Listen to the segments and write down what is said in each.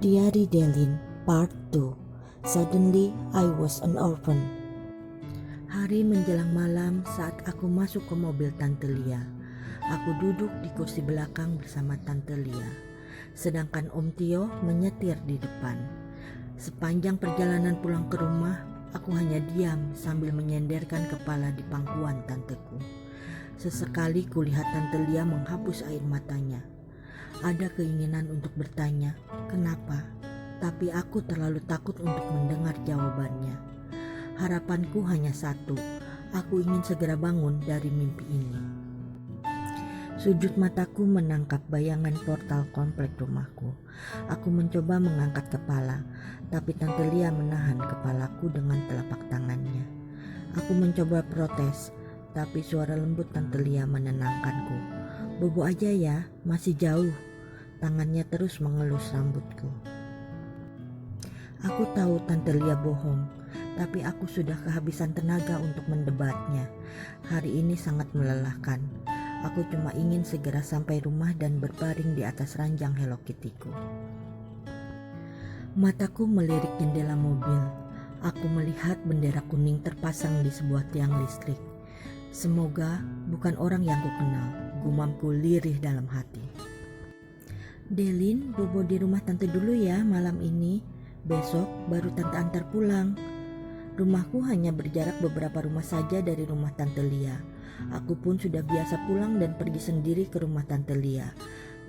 Diary Delin Part 2. Suddenly I was an orphan. Hari menjelang malam saat aku masuk ke mobil Tante Lia. Aku duduk di kursi belakang bersama Tante Lia, sedangkan Om Tio menyetir di depan. Sepanjang perjalanan pulang ke rumah, aku hanya diam sambil menyenderkan kepala di pangkuan tanteku. Sesekali kulihat Tante Lia menghapus air matanya. Ada keinginan untuk bertanya, kenapa? Tapi aku terlalu takut untuk mendengar jawabannya. Harapanku hanya satu, aku ingin segera bangun dari mimpi ini. Sudut mataku menangkap bayangan portal komplek rumahku. Aku mencoba mengangkat kepala, tapi Tante Lia menahan kepalaku dengan telapak tangannya. Aku mencoba protes, tapi suara lembut Tante Lia menenangkanku. Bobo aja ya, masih jauh. Tangannya terus mengelus rambutku. Aku tahu Tante Lia bohong, tapi aku sudah kehabisan tenaga untuk mendebatnya. Hari ini sangat melelahkan. Aku cuma ingin segera sampai rumah dan berbaring di atas ranjang Hello Kitty-ku. Mataku melirik jendela mobil. Aku melihat bendera kuning terpasang di sebuah tiang listrik. Semoga bukan orang yang kukenal, gumamku lirih dalam hati. Delin, bobo di rumah tante dulu ya malam ini. Besok baru tante antar pulang. Rumahku hanya berjarak beberapa rumah saja dari rumah Tante Lia. Aku pun sudah biasa pulang dan pergi sendiri ke rumah Tante Lia.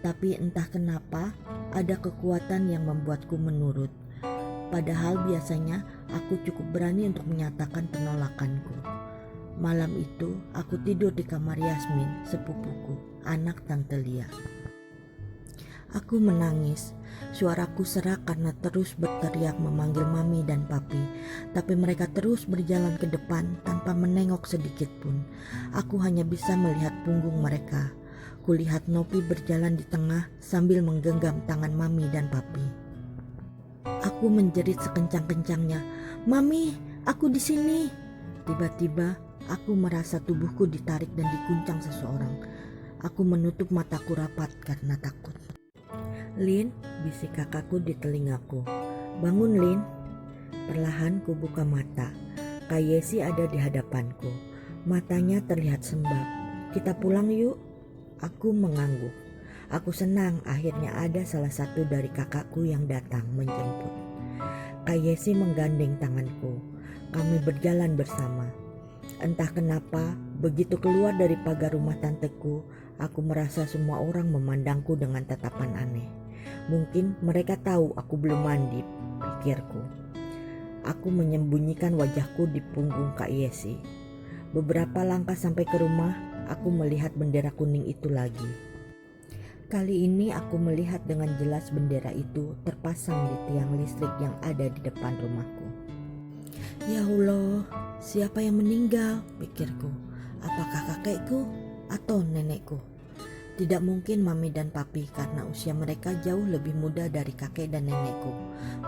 Tapi entah kenapa ada kekuatan yang membuatku menurut. Padahal biasanya aku cukup berani untuk menyatakan penolakanku. Malam itu aku tidur di kamar Yasmin, sepupuku, anak Tante Lia. Aku menangis. Suaraku serak karena terus berteriak memanggil mami dan papi. Tapi mereka terus berjalan ke depan tanpa menengok sedikit pun. Aku hanya bisa melihat punggung mereka. Kulihat Nopi berjalan di tengah sambil menggenggam tangan mami dan papi. Aku menjerit sekencang-kencangnya, "Mami, aku di sini." Tiba-tiba aku merasa tubuhku ditarik dan diguncang seseorang. Aku menutup mataku rapat karena takut. "Lin," bisik kakakku di telingaku. "Bangun, Lin." Perlahan ku buka mata. Kak Yesi ada di hadapanku. Matanya terlihat sembab. "Kita pulang yuk." Aku mengangguk. Aku senang akhirnya ada salah satu dari kakakku yang datang menjemput. Kak Yesi menggandeng tanganku. Kami berjalan bersama. Entah kenapa, begitu keluar dari pagar rumah tanteku, aku merasa semua orang memandangku dengan tatapan aneh. Mungkin mereka tahu aku belum mandi, pikirku. Aku menyembunyikan wajahku di punggung Kak Yesi. Beberapa langkah sampai ke rumah, aku melihat bendera kuning itu lagi. Kali ini aku melihat dengan jelas bendera itu terpasang di tiang listrik yang ada di depan rumahku. Ya Allah, siapa yang meninggal, pikirku. Apakah kakekku atau nenekku? Tidak mungkin mami dan papi karena usia mereka jauh lebih muda dari kakek dan nenekku.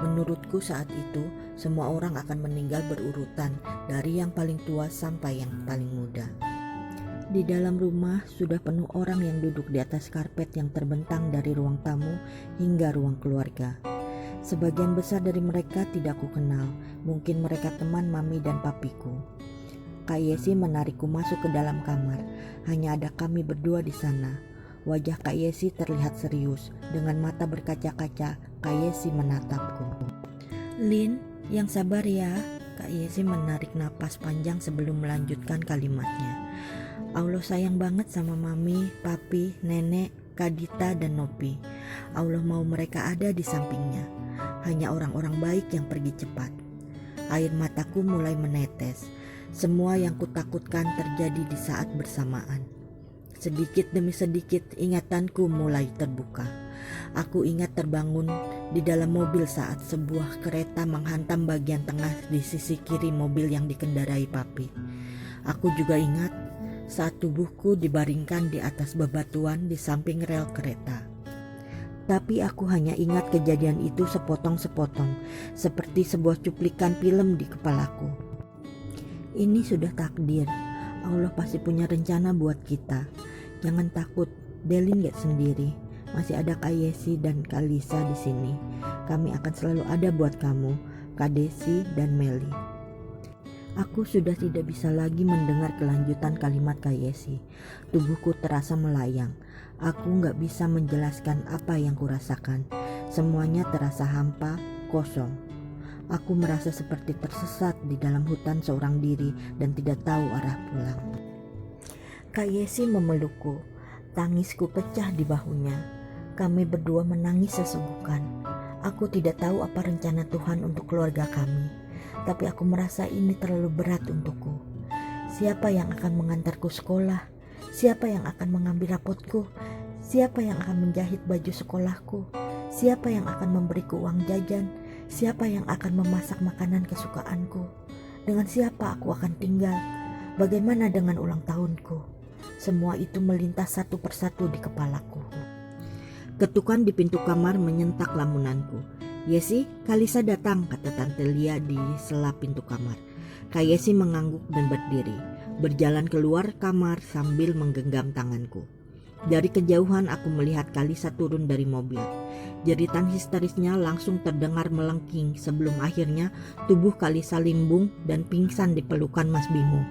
Menurutku saat itu semua orang akan meninggal berurutan dari yang paling tua sampai yang paling muda. Di dalam rumah sudah penuh orang yang duduk di atas karpet yang terbentang dari ruang tamu hingga ruang keluarga. Sebagian besar dari mereka tidak kukenal, mungkin mereka teman mami dan papiku. Kak Yesi menarikku masuk ke dalam kamar, hanya ada kami berdua di sana. Wajah Kak Yesi terlihat serius, dengan mata berkaca-kaca, Kak Yesi menatapku. "Lin, yang sabar ya." Kak Yesi menarik napas panjang sebelum melanjutkan kalimatnya. "Allah sayang banget sama mami, papi, nenek, Kak Dita, dan Nopi. Allah mau mereka ada di sampingnya. Hanya orang-orang baik yang pergi cepat." Air mataku mulai menetes. Semua yang kutakutkan terjadi di saat bersamaan. Sedikit demi sedikit ingatanku mulai terbuka. Aku ingat terbangun di dalam mobil saat sebuah kereta menghantam bagian tengah di sisi kiri mobil yang dikendarai papi. Aku juga ingat saat tubuhku dibaringkan di atas bebatuan di samping rel kereta. Tapi aku hanya ingat kejadian itu sepotong-sepotong, seperti sebuah cuplikan film di kepalaku. Ini sudah takdir. Allah pasti punya rencana buat kita. Jangan takut, Delin gak sendiri. Masih ada Kak Yesi dan Kak Lisa di sini. Kami akan selalu ada buat kamu, Kak Desi dan Meli. Aku sudah tidak bisa lagi mendengar kelanjutan kalimat Kak Yesi. Tubuhku terasa melayang. Aku gak bisa menjelaskan apa yang kurasakan. Semuanya terasa hampa, kosong. Aku merasa seperti tersesat di dalam hutan seorang diri dan tidak tahu arah pulang. Kak Yesi memelukku. Tangisku pecah di bahunya. Kami berdua menangis sesungguhkan. Aku tidak tahu apa rencana Tuhan untuk keluarga kami. Tapi aku merasa ini terlalu berat untukku. Siapa yang akan mengantarku sekolah? Siapa yang akan mengambil rapotku? Siapa yang akan menjahit baju sekolahku? Siapa yang akan memberiku uang jajan? Siapa yang akan memasak makanan kesukaanku? Dengan siapa aku akan tinggal? Bagaimana dengan ulang tahunku? Semua itu melintas satu persatu di kepalaku. Ketukan di pintu kamar menyentak lamunanku. "Yesi, Kak Lisa datang," kata Tante Lia di sela pintu kamar. Kak Yesi mengangguk dan berdiri, berjalan keluar kamar sambil menggenggam tanganku. Dari kejauhan aku melihat Kak Lisa turun dari mobil. Jeritan histerisnya langsung terdengar melengking sebelum akhirnya tubuh Kak Lisa limbung dan pingsan di pelukan Mas Bimo.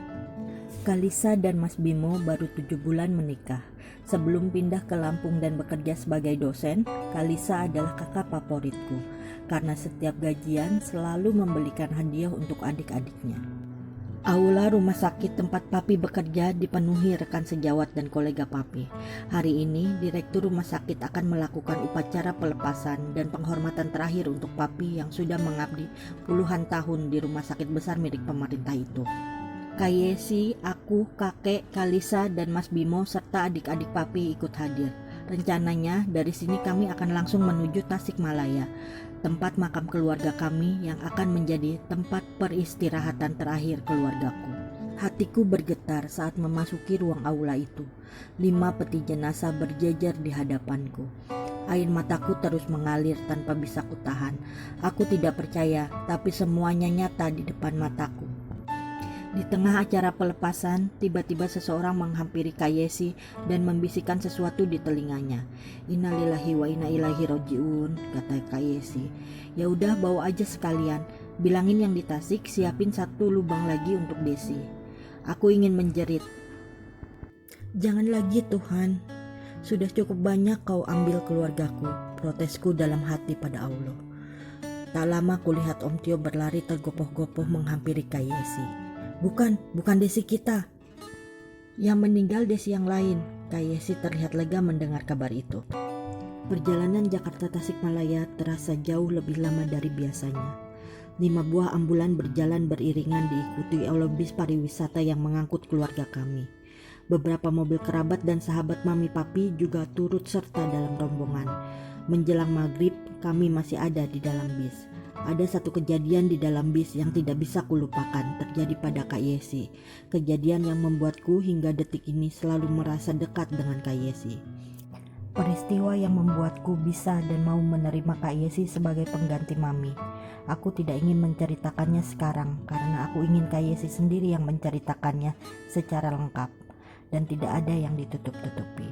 Kak Lisa dan Mas Bimo baru 7 bulan menikah. Sebelum pindah ke Lampung dan bekerja sebagai dosen, Kak Lisa adalah kakak favoritku karena setiap gajian selalu membelikan hadiah untuk adik-adiknya. Aula rumah sakit tempat Papi bekerja dipenuhi rekan sejawat dan kolega Papi. Hari ini, Direktur Rumah Sakit akan melakukan upacara pelepasan dan penghormatan terakhir untuk Papi yang sudah mengabdi puluhan tahun di rumah sakit besar milik pemerintah itu. Kak Yesi, aku, kakek, Kak Lisa, dan Mas Bimo serta adik-adik Papi ikut hadir. Rencananya dari sini kami akan langsung menuju Tasikmalaya, tempat makam keluarga kami yang akan menjadi tempat peristirahatan terakhir keluargaku. Hatiku bergetar saat memasuki ruang aula itu. 5 peti jenazah berjejer di hadapanku. Air mataku terus mengalir tanpa bisa kutahan. Aku tidak percaya, tapi semuanya nyata di depan mataku. Di tengah acara pelepasan, tiba-tiba seseorang menghampiri Kak Yesi dan membisikkan sesuatu di telinganya. "Innalillahi wa inna ilaihi rajiun," kata Kak Yesi. "Ya udah, bawa aja sekalian. Bilangin yang di Tasik siapin 1 lubang lagi untuk Desi." Aku ingin menjerit. "Jangan lagi Tuhan. Sudah cukup banyak kau ambil keluargaku," protesku dalam hati pada Allah. Tak lama kulihat Om Tio berlari tergopoh-gopoh menghampiri Kak Yesi. Bukan Desi kita. Yang meninggal Desi yang lain." Kak Yesi terlihat lega mendengar kabar itu. Perjalanan Jakarta Tasikmalaya terasa jauh lebih lama dari biasanya. 5 buah ambulan berjalan beriringan diikuti oleh bis pariwisata yang mengangkut keluarga kami. Beberapa mobil kerabat dan sahabat Mami Papi juga turut serta dalam rombongan. Menjelang maghrib, kami masih ada di dalam bis. Ada satu kejadian di dalam bis yang tidak bisa kulupakan terjadi pada Kak Yesi. Kejadian yang membuatku hingga detik ini selalu merasa dekat dengan Kak Yesi. Peristiwa yang membuatku bisa dan mau menerima Kak Yesi sebagai pengganti Mami. Aku tidak ingin menceritakannya sekarang karena aku ingin Kak Yesi sendiri yang menceritakannya secara lengkap dan tidak ada yang ditutup-tutupi.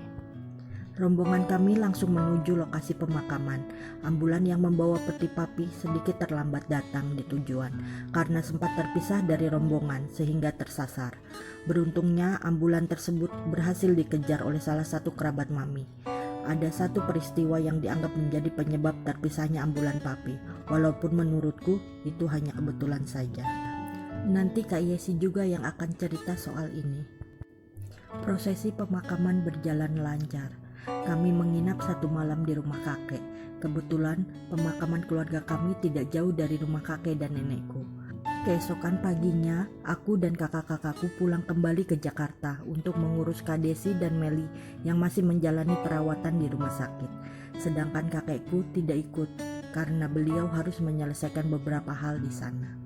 Rombongan kami langsung menuju lokasi pemakaman. Ambulan yang membawa peti Papi sedikit terlambat datang di tujuan karena sempat terpisah dari rombongan sehingga tersasar. Beruntungnya ambulan tersebut berhasil dikejar oleh salah satu kerabat Mami. Ada satu peristiwa yang dianggap menjadi penyebab terpisahnya ambulan Papi, walaupun menurutku itu hanya kebetulan saja. Nanti Kak Yesi juga yang akan cerita soal ini. Prosesi pemakaman berjalan lancar. Kami menginap 1 malam di rumah kakek. Kebetulan pemakaman keluarga kami tidak jauh dari rumah kakek dan nenekku. Keesokan paginya, aku dan kakak-kakakku pulang kembali ke Jakarta untuk mengurus Kak Desi dan Meli yang masih menjalani perawatan di rumah sakit. Sedangkan kakekku tidak ikut karena beliau harus menyelesaikan beberapa hal di sana.